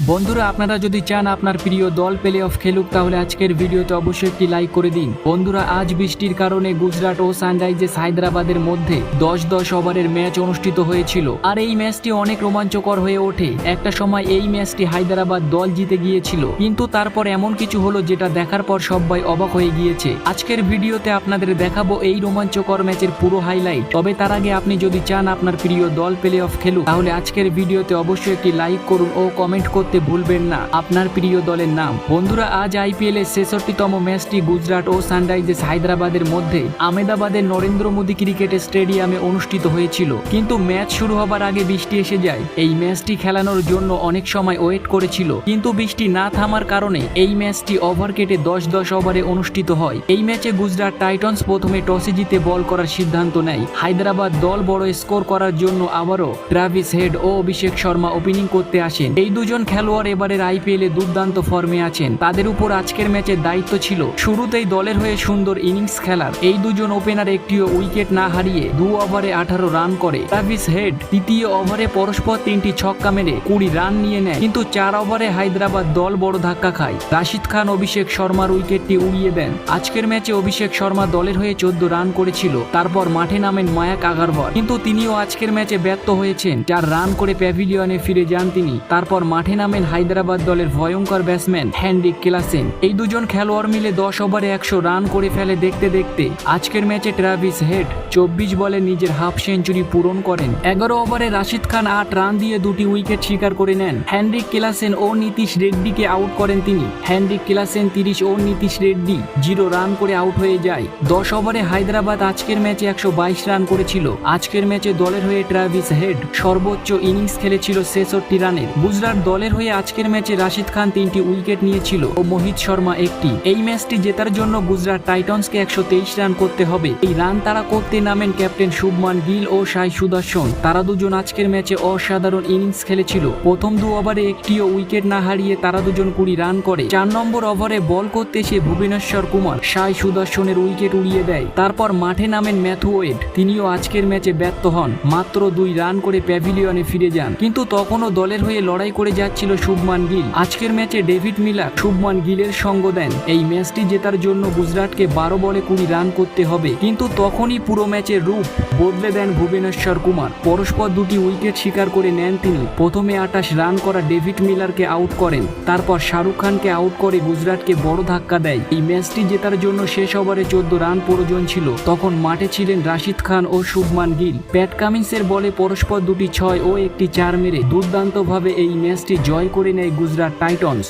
বন্ধুরা আপনারা যদি চান আপনার প্রিয় দল প্লে অফ খেলুক তাহলে আজকের ভিডিওতে অবশ্যই একটি লাইক করে দিন। বন্ধুরা আজ বৃষ্টির কারণে গুজরাট ও সানরাইজার্স হায়দ্রাবাদের মধ্যে 10 ওভারের ম্যাচ অনুষ্ঠিত হয়েছিল আর এই ম্যাচটি অনেক রোমাঞ্চকর হয়ে ওঠে। একটা সময় এই ম্যাচটি হায়দ্রাবাদ দল জিতে গিয়েছিল, কিন্তু তারপর এমন কিছু হলো যেটা দেখার পর সবাই অবাক হয়ে গিয়েছে। আজকের ভিডিওতে আপনাদের দেখাবো এই রোমাঞ্চকর ম্যাচের পুরো হাইলাইট। তবে তার আগে আপনি যদি চান আপনার প্রিয় দল প্লে অফ খেলুক তাহলে আজকের ভিডিওতে অবশ্যই একটি লাইক করুন ও কমেন্ট করতে ভুলবেন না আপনার প্রিয় দলের নাম। বন্ধুরা আজ আইপিএল এর 66তম ম্যাচটি গুজরাট ও সানরাইজার্স হায়দ্রাবাদের মধ্যে আহমেদাবাদের নরেন্দ্র মোদী ক্রিকেট স্টেডিয়ামে অনুষ্ঠিত হয়েছিল, কিন্তু ম্যাচ শুরু হবার আগে বৃষ্টি এসে যায়। এই ম্যাচটি খেলানোর জন্য অনেক সময় ওয়েট করেছিল, কিন্তু বৃষ্টি না থামার কারণে এই ম্যাচটি ওভার কেটে 10 ওভারে অনুষ্ঠিত হয়। এই ম্যাচে গুজরাট টাইটন্স প্রথমে টসে জিতে বল করার সিদ্ধান্ত নেয়। হায়দ্রাবাদ দল বড় স্কোর করার জন্য আবারও ট্রাভিস হেড ও অভিষেক শর্মা ওপেনিং করতে আসেন। এই দুজন খেলোয়াড় এবারের আইপিএল এ দুর্দান্ত ফর্মে আছেন। তাদের উপর আজকের ম্যাচের দায়িত্ব ছিল শুরুতেই দলের হয়ে সুন্দর ইনিংস খেলার। এই দুজন ওপেনার একটিও উইকেট না হারিয়ে 2 ওভারে 18 রান করে। ট্রাভিস হেড তৃতীয় ওভারে পরস্পর 3টি ছক্কা মেরে 20 রান নিয়ে নেয়, কিন্তু 4 ওভারে হায়দ্রাবাদ দল বড় ধাক্কা খায়। রাশিদ খান অভিষেক শর্মার উইকেটটি উড়িয়ে দেন। আজকের ম্যাচে অভিষেক শর্মা দলের হয়ে 14 রান করেছিল। তারপর মাঠে নামেন মায়াক আগারওয়াল, কিন্তু তিনিও আজকের ম্যাচে ব্যর্থ হয়েছেন। 4 রান করে প্যাভিলিয়নে ফিরে যান তিনি। তারপর মাঠে নামেন হায়দ্রাবাদ দলের ভয়ঙ্কর ব্যাটসম্যান হেনরিক ক্লাসেন। এই দুজন খেলোয়াড় মিলে 10 ওভারে 100 রান করে ফেলে। দেখতে দেখতে আজকের ম্যাচে ট্রাভিস হেড 24 বলে নিজের হাফ সেঞ্চুরি পূরণ করেন। 11 ওভারে রাশিদ খান 8 রান দিয়ে 2টি উইকেট শিকার করে নেন। হেনরিক ক্লাসেন ও নীতিশ রেড্ডিকে আউট করেন তিনি। হেনরিক ক্লাসেন 30 ও নীতিশ রেড্ডি 0 রান করে আউট হয়ে যায়। 10 ওভারে হায়দ্রাবাদ আজকের ম্যাচে 122 রান করেছিল। আজকের ম্যাচে দলের হয়ে ট্রাভিস হেড সর্বোচ্চ ইনিংস খেলেছিল 66 রানের। গুজরাট দলের হয়ে আজকের ম্যাচে রাশিদ খান 3টি উইকেট নিয়েছিল ও মোহিত শর্মা 1টি। এই ম্যাচটি জেতার জন্য গুজরাট টাইটন্সকে 123 রান করতে হবে। এই রান তারা করতে নামেন ক্যাপ্টেন শুভমান গিল ও সাই সুদর্শন। তারা দুজন আজকের ম্যাচে অসাধারণ ইনিংস খেলেছিল। প্রথম 2 ওভারে একটিও উইকেট না হারিয়ে তারা দুজন 20 রান করে। 4 নম্বর ওভারে বল করতে এসে ভুবনেশ্বর কুমার সাই সুদর্শনের উইকেট উড়িয়ে দেয়। তারপর মাঠে নামেন ম্যাথু ওয়েড, তিনিও আজকের ম্যাচে ব্যর্থ হন। মাত্র 2 রান করে প্যাভিলিয়নে ফিরে যান, কিন্তু তখনও দলের হয়ে লড়াই করে যাচ্ছিল শুভমান গিল। আজকের ম্যাচে ডেভিড মিলার শুভমান গিলের সঙ্গ দেন। এই ম্যাচটি জেতার জন্য গুজরাটকে 12 বলে 20 রান করতে হবে, কিন্তু তখনই পুরো ম্যাচের রূপ বদলে দেন ভুবনেশ্বর কুমার। পরস্পর 2টি উইকেট শিকার করে নেন তিনি। প্রথমে 28 রান করা ডেভিড মিলারকে আউট করেন, তারপর শাহরুখ খানকে আউট করে গুজরাটকে বড় ধাক্কা দেয়। এই ম্যাচটি জেতার জন্য শেষ ওভারে 14 রান প্রয়োজন ছিল। তখন মাঠে ছিলেন রাশিদ খান ও শুভমান গিল। প্যাট কামিন্সের বলে পরস্পর 2টি 6 ও একটি 4 মেরে দুর্দান্তভাবে এই ম্যাচটি জয় করে নেয় গুজরাট টাইটন্স।